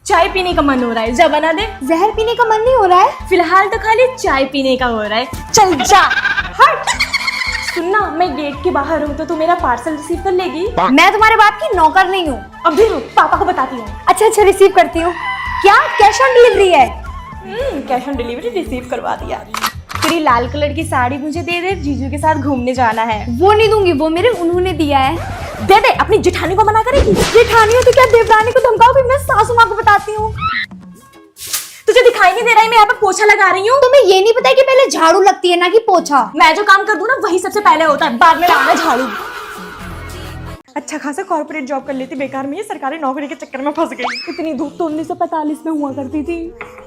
चाय पीने का मन हो रहा है, जा बना दे। जहर पीने का मन नहीं हो रहा है? फिलहाल तो खाली चाय पीने का हो रहा है। चल जा। हट। सुनना, मैं गेट के बाहर हूँ तो तू मेरा पार्सल रिसीव कर लेगी? मैं तुम्हारे बाप की नौकर नहीं हूँ। अभी रुक, पापा को बताती हूँ। अच्छा रिसीव करती हूँ। क्या कैश ऑन डिलीवरी है? कैश ऑन डिलीवरी रिसीव करवा दिया। तेरी लाल कलर की साड़ी मुझे दे दे, जीजू के साथ घूमने जाना है। वो नहीं दूंगी, वो मेरे उन्होंने दिया है। दे दे, अपनी जेठानी को मना करेगी? जेठानी हो तो क्या देवरानी को धमकाओगी? मैं सासू माँ को बताती हूँ। तुझे दिखाई नहीं दे रहा है मैं यहाँ पे पोछा लगा रही हूँ? तुम्हें ये नहीं पता कि पहले झाड़ू लगती है ना कि पोछा? मैं जो काम कर दूँ ना वही सबसे पहले होता है, बाद में लगाना झाड़ू। अच्छा खासा कॉर्पोरेट जॉब कर लेती, बेकार में ये सरकारी नौकरी के चक्कर में फंस गई। इतनी धूप तो 1945 में हुआ करती थी।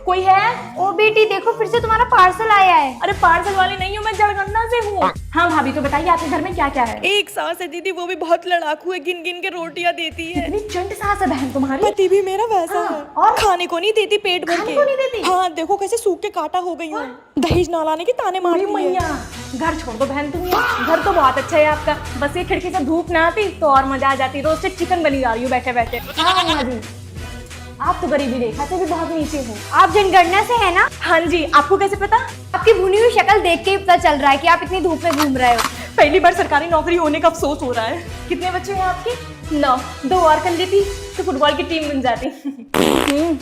कोई है? ओ बेटी देखो, फिर से तुम्हारा पार्सल आया है। अरे पार्सल वाली नहीं हूँ मैं, जड़गन्ना से हूँ। हाँ भाभी, तो बताइए आपके घर में क्या क्या है? एक सास है दीदी, वो भी बहुत लड़ाकू है, गिन गिन के रोटियां देती है। इतनी चंट सास है बहन तुम्हारी। पति भी मेरा वैसा है, और खाने को नहीं देती पेट भर खाने के। को नहीं देती? हाँ देखो कैसे सूख के काटा हो गई हूँ। दहेज ना लाने के ताने मारती है। मैया, घर छोड़ दो बहन तुम। घर तो बहुत अच्छा है आपका, बस ये खिड़की से धूप ना आती तो और मजा आ जाती। रोस्टेड चिकन बनी जा रही हूँ बैठे बैठे। हाँ मम्मा जी, आप तो गरीबी रेखा से भी बहुत नीचे हो। आप जनगणना से है ना? हाँ जी, आपको कैसे पता? आपकी भुनी हुई शक्ल देख के ही पता चल रहा है कि आप इतनी धूप में घूम रहे हो। पहली बार सरकारी नौकरी होने का अफसोस हो रहा है। कितने बच्चे हैं आपके? 9। 2 और कर लेती तो फुटबॉल की टीम बन जाती।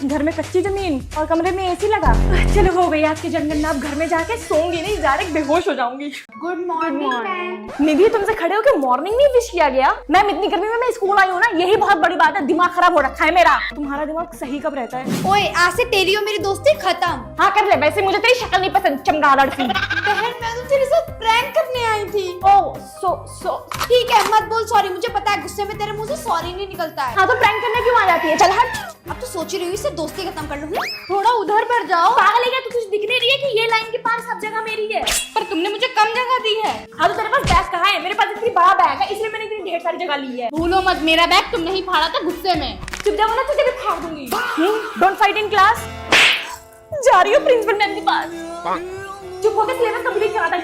घर में कच्ची जमीन और कमरे में एसी लगा। चलो हो गई आपकी जनगणना, आप घर में जाके सोऊंगी नहीं, डायरेक्ट बेहोश हो जाऊंगी। Good morning ma'am. निधि, तुमसे खड़े होकर मॉर्निंग नहीं विश किया गया? मैम इतनी गर्मी में मैं स्कूल आई हूँ ना, यही बहुत बड़ी बात है। दिमाग खराब हो रखा है मेरा। तुम्हारा दिमाग सही कब रहता है? ओए आज से तेरी और मेरी दोस्ती खत्म। हाँ कर ले, वैसे मुझे तेरी शक्ल नहीं पसंद, चमगादड़ सी। बहन मैं तो तेरे साथ प्रैंक करने आई थी। ओह सो ठीक है मत बोल सॉरी, मुझे पता है गुस्से में तेरे मुंह से सॉरी नहीं निकलता है। हाँ तो प्रैंक करने क्यों आ जाती है? चल हट। अब तो सोच रही हूँ इससे दोस्ती खत्म कर लूंगी। थोड़ा उधर बढ़ जाओ। पागल है क्या? तुझे दिख नहीं रही है कि ये लाइन के पार सब जगह मेरी है? पर तुमने मुझे कम जगह दी है। हाँ तो तेरे पास बैग कहाँ है? मेरे पास इतनी बड़ा बैग है, इसलिए मैंने इतनी ढेर सारी जगह ली है। भूलो मत, मेरा बैग तुमने ही फाड़ा था गुस्से में। चुप जाओ ना, तुझे भी फाड़ दूंगी। Don't fight in class. जा रही हूँ प्रिंसिपल मैम के पास। चुप होकर सिलेबस कंप्लीट कराता है।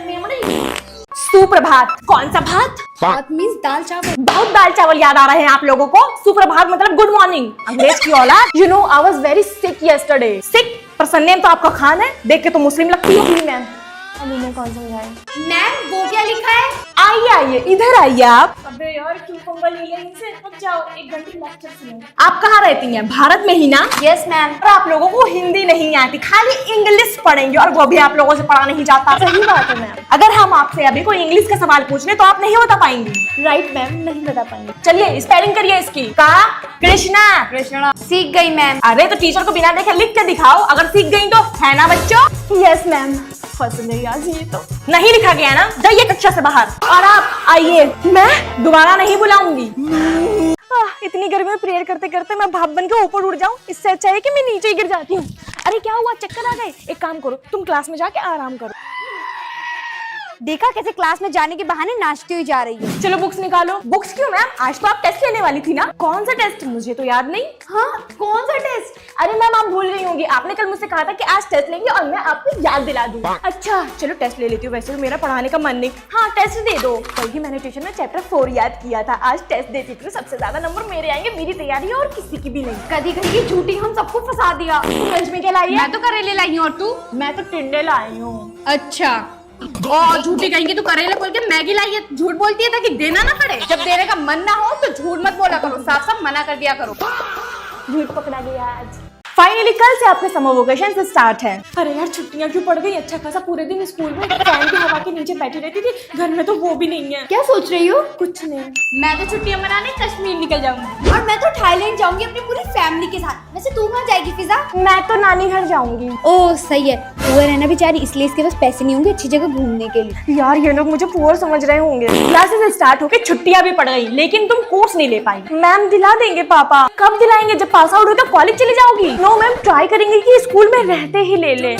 सुप्रभात। कौन सा भात? भात मींस दाल चावल। बहुत दाल चावल याद आ रहे हैं आप लोगों को। सुप्रभात मतलब गुड मॉर्निंग। अंग्रेज की औलाद। You know I was very sick yesterday. Sick? पर सरनेम तो आपका खान है, देख के तो मुस्लिम लगती हो। मैम अभी मैं कौन समझाए? मैम वो क्या लिखा है? आइए इधर आइए आप। अबे यार क्यों पंगा ले लिया इनसे? अब जाओ 1 घंटे लेक्चर सुनो। आप कहाँ रहती हैं? भारत में ही ना? Yes ma'am. और आप लोगों को हिंदी नहीं आती, खाली इंग्लिश पढ़ेंगे और वो भी आप लोगों से पढ़ा नहीं जाता। सही बात है मैम। अगर हम आपसे अभी कोई इंग्लिश का सवाल पूछ ले तो आप नहीं बता पाएंगी। राइट मैम, नहीं बता पाएंगे। चलिए स्पेलिंग करिए इसकी। का? कृष्णा। सीख गई मैम। अरे तो टीचर को बिना देखे लिख के दिखाओ, अगर सीख गई तो, है ना बच्चों? Yes ma'am. फंस गई आज ये तो। नहीं लिखा गया ना, जाइए कक्षा से बाहर। और आप आइए, मैं दोबारा नहीं बुलाऊंगी। इतनी गर्मी में प्रेयर करते करते मैं भाप बन के ऊपर उड़ जाऊं, इससे अच्छा है कि मैं नीचे ही गिर जाती हूँ। अरे क्या हुआ, चक्कर आ गए? एक काम करो, तुम क्लास में जाके आराम करो। देखा कैसे क्लास में जाने के बहाने नाचती हुई जा रही है। चलो बुक्स निकालो। बुक्स क्यों मैम? आज तो आप टेस्ट लेने वाली थी ना? कौन सा टेस्ट? मुझे तो याद नहीं। हाँ कौन सा टेस्ट? अरे मैम आप भूल गई होंगी, आपने कल मुझसे कहा था कि आज टेस्ट लेंगे और मैं आपको याद दिला दूँ। अच्छा चलो टेस्ट ले लेती हूँ, वैसे तो मेरा पढ़ाने का मन नहीं। हाँ टेस्ट दे दो। कल ही मैंने ट्यूशन में चैप्टर 4 याद किया था, आज टेस्ट देती थी, सबसे ज्यादा नंबर मेरे आएंगे। मेरी तैयारी है और किसी की भी नहीं। कदी कदी झूठी हम सबको फंसा दिया। लंच में क्या लाई है? मैं तो करेले लाई हूँ और तू? मैं तो टिंडे लाई हूँ। अच्छा और झूठी कहेंगे तू करेले बोल के मैगी लाई है। झूठ बोलती है ताकि देना ना पड़े। जब देने का मन ना हो तो झूठ मत बोला करो, साफ साफ मना कर दिया करो। झूठ पकड़ा गया आज। फाइनली कल से आपके समर वेकेशन से स्टार्ट है। अरे यार छुट्टियां क्यों पड़ गई? अच्छा खासा पूरे दिन स्कूल में फैन की हवा के नीचे बैठी रहती थी, घर में तो वो भी नहीं है। क्या सोच रही हो? कुछ नहीं। मैं तो छुट्टियां मनाने कश्मीर निकल जाऊंगी। और मैं तो थाईलैंड जाऊंगी अपनी पूरी फैमिली के साथ। वैसे तू कहाँ जाएगी फिजा? मैं तो नानी घर जाऊंगी। ओह सही है, पुअर है ना बेचारी, इसलिए इसके पास पैसे नहीं होंगे अच्छी जगह घूमने के लिए। यार ये लोग मुझे पुअर समझ रहे होंगे। क्लासेस स्टार्ट होके छुट्टियां भी पड़ गई, लेकिन तुम कोर्स नहीं ले पाई। मैम दिला देंगे पापा। कब दिलाएंगे? जब पास आउट हो तो कॉलेज चली जाओगी। नो मैम, ट्राई करेंगे कि स्कूल में रहते ही ले ले।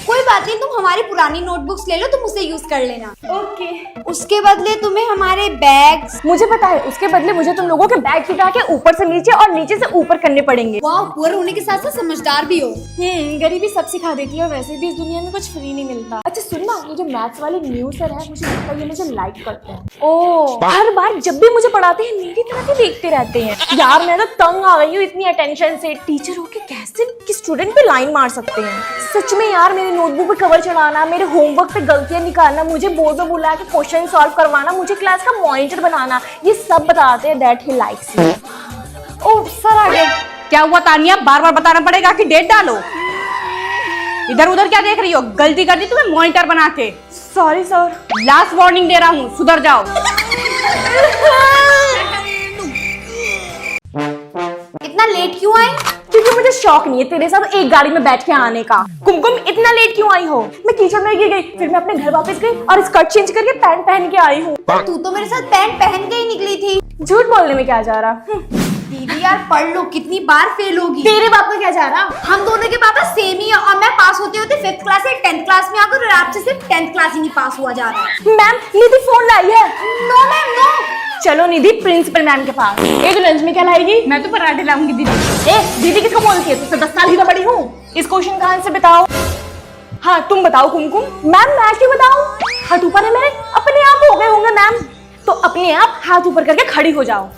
कोई बात नहीं, तुम हमारी पुरानी नोटबुक्स ले लो, तुम उसे यूज कर लेना। ओके। उसके बदले तुम्हें हमारे बैग्स। मुझे पता है, उसके बदले मुझे तुम लोगों के बैग गिरा के ऊपर से नीचे और नीचे से ऊपर करने पड़ेंगे। वाह, पुअर होने के साथ साथ समझदार भी हो। गरीबी सब सिखा देती है और वैसे भी इस दुनिया में कुछ फ्री नहीं मिलता। अच्छा सुन ना, ये जो मैथ्स वाले न्यू सर है, मुझे लगता है ये मुझे लाइक करते हैं। ओ, हर बार जब भी मुझे पढ़ाते हैं मेरी तरफ ही देखते रहते हैं। यार मैं तो तंग आ गई हूँ इतनी अटेंशन से। टीचर होके कैसे कि स्टूडेंट पे लाइन मार सकते हैं। सच में यार, मेरे नोटबुक पे कवर चढ़ाना, मेरे होमवर्क पे गलतियां निकालना, मुझे बोर्ड में बुला के क्वेश्चन सॉल्व करवाना, मुझे क्लास का मॉनिटर बनाना, ये सब बताते हैं दैट ही लाइक्स मी। ओ सर आ गए। क्या हुआ तानिया, बार बार बताना पड़ेगा कि डेट डालो। इधर उधर क्या देख रही हो, गलती कर दी तुम्हें मॉनिटर बना के। Sorry sir. लास्ट वार्निंग दे रहा हूँ, सुधर जाओ। इतना लेट क्यों आए? क्योंकि मुझे शौक नहीं है तेरे साथ एक गाड़ी में बैठ के आने का। कुमकुम इतना लेट क्यों आई हो? मैं कीचड़ में गिर गई, फिर मैं अपने घर वापस गई और स्कर्ट चेंज करके पैंट पहन के आई हूँ। तू तो मेरे साथ पैंट पहन के ही निकली थी। झूठ बोलने में क्या जा रहा? दीदी यार पढ़ लो, कितनी बार फेल होगी। तेरे बाप का क्या जा रहा? हम दोनों के पापा सेम ही है और मैं पास होते होते 5th क्लास से 10th क्लास में आकर और आपसे सिर्फ 10th क्लास ही नहीं पास हुआ जा रहा है। मैम निधि फोन लाई है। No ma'am no. चलो निधि प्रिंसिपल मैम के पास। एक लंच में क्या लाएगी? मैं तो पराठे लाऊंगी दीदी। ए दीदी किसको बोलती है? तुझसे 10 साल ही तो बड़ी हूँ। इस क्वेश्चन का आंसर बताओ। हाँ तुम बताओ कुमकुम। मैम मैं क्यों बताऊँ? हाथ ऊपर है मेरे, अपने आप हो गए होंगे मैम। तो अपने आप हाथ ऊपर करके खड़ी हो जाओ।